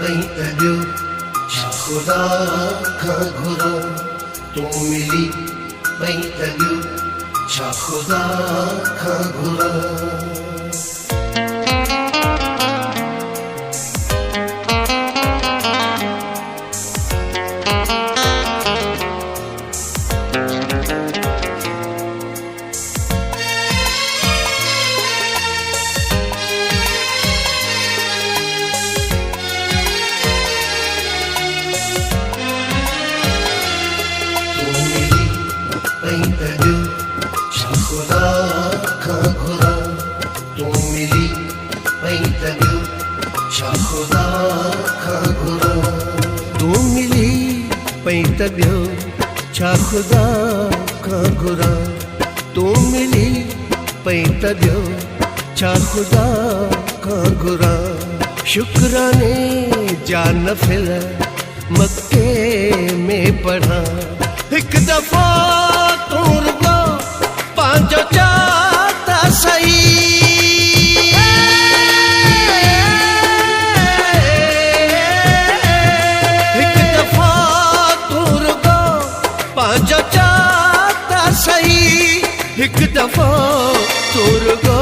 पैंतब्यो छा खुदा खां घुरा तूं मिली पैंतब्यो छा खुदा खां घुरा पैंतब्यो छा खुदा खां घुरा तूं मिली पैंतब्यो छा खुदा खां घुरा तूं मिली पैंतब्यो छा खुदा खां घुरा तूं मिली पैंतब्यो छा खुदा खां घुरा शुक्राने जा नफ़िल मक्के में पढ़ा एक दफ़ा तूं रुगो पंहिंजो चाहता सही एक दफ़ा तूं रुगो पंहिंजो चाहता सही एक दफ़ा तूं रुगो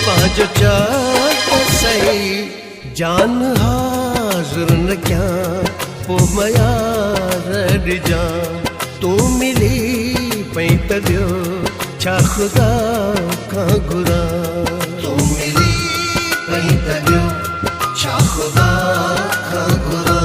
पंहिंजो चाहता सही जान हाज़िर न कयां पोइ मयार ॾिजां तूं मिली पैंतब्यो छा खुदा खां घुरा तूं मिली पैंतब्यो छा खुदा खां घुरा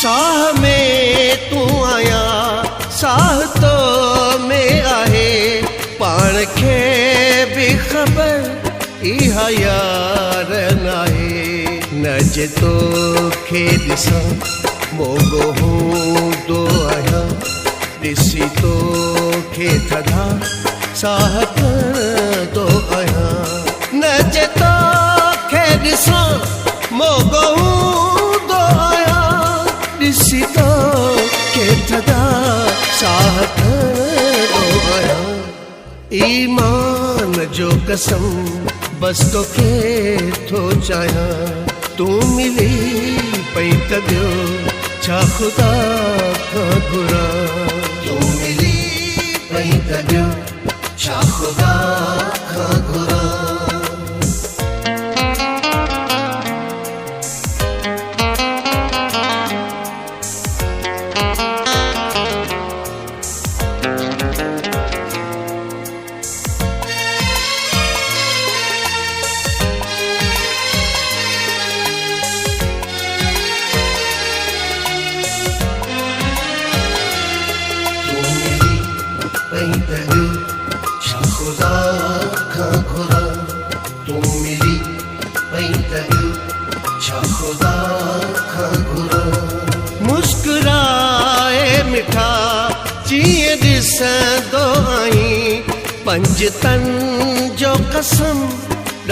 साह में तूं आया साह तो में आहे पाण खे बि ख़बर इहा यार नाहे न जे तोखे ॾिसां मोगो हूंदो आहियां ॾिसी तोखे थधा साह खणंदो आहियां न जे तोखे ॾिसां मोगो हूंदो आहियां ॾिसी तोखे थधा साह खणंदो आहियां ईमान जो कसम बस तोखे थो चाहियां तूं मिली पैंतब्यो छा खुदा खां घुरा तूं मिली पैंतब्यो छा खुदा खां घुरा पैंतब्यो छा खुदा खां घुरा तूं मिली पैंतब्यो छा खुदा खां घुरा मुस्कुराए मिठा जीअं ॾिसंदो आहीं पंजतन जो कसम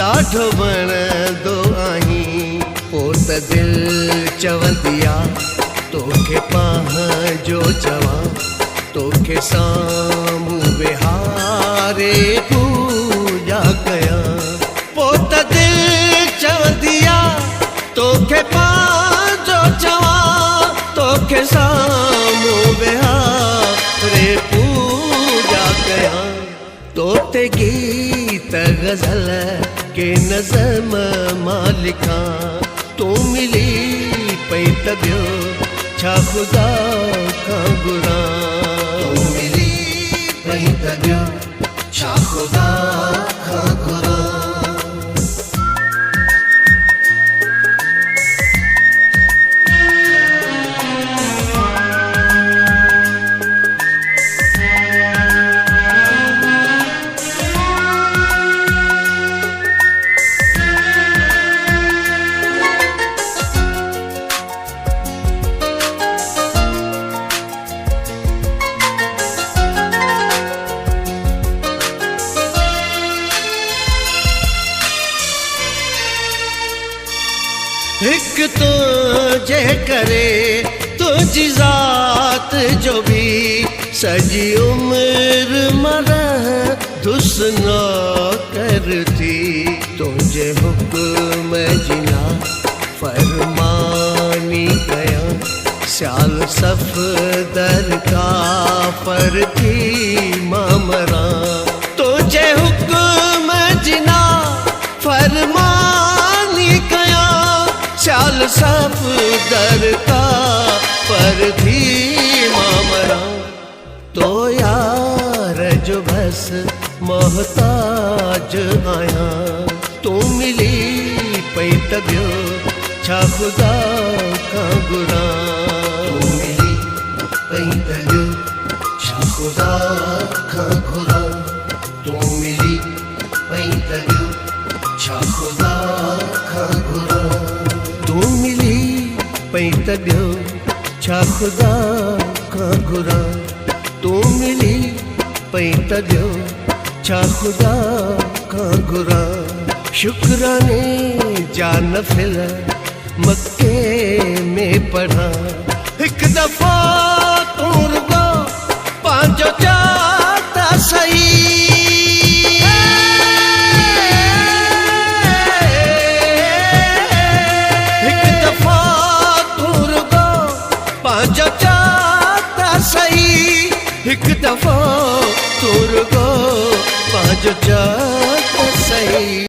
ॾाढो वणंदो आहीं पोइ त दिलि चवंदी आहे तोखे पंहिंजो चवां तोखे साम्हूं विहारे पूॼा कयां पोइ त दिलि चवंदी आहे तोखे पंहिंजो चवां तोखे साम्हूं विहारे पूॼा कयां तो ते गीत गज़ल के नज़म मां लिखां तूं मिली पैंतब्यो छा खुदा खां घुरा तूं मिली पैंतब्यो छा खुदा खां घुरा हिक तो जे करे तुझी ज़ात जो भी सजी उम्र मरह दुस न करती तुझे हुक्म जिना फरमानी कया स्याल सफदर का पर थी मामरा तुझे हुक्म जिना फरमानी कया स्याल सफदर का पर थी मामरा तो यार जो बस मोहताज आया तू मिली पई तबियो छा खुदा का गुरा तू मिली पई तबियो छा खुदा का गुरा तू मिली पई तबियो छा खुदा का गुरा तू मिली पई तबियो छा खुदा का गुरा तू मिली पई तबियो छा खुदा का गुरा शुक्राने जान फिल मक्के में पढ़ा एक दफा तू रुगो पांचो चाहता सही एक दफा तू रुगो पांचो चाहता सही एक दफा तू रुगो पांचो चाहता सही।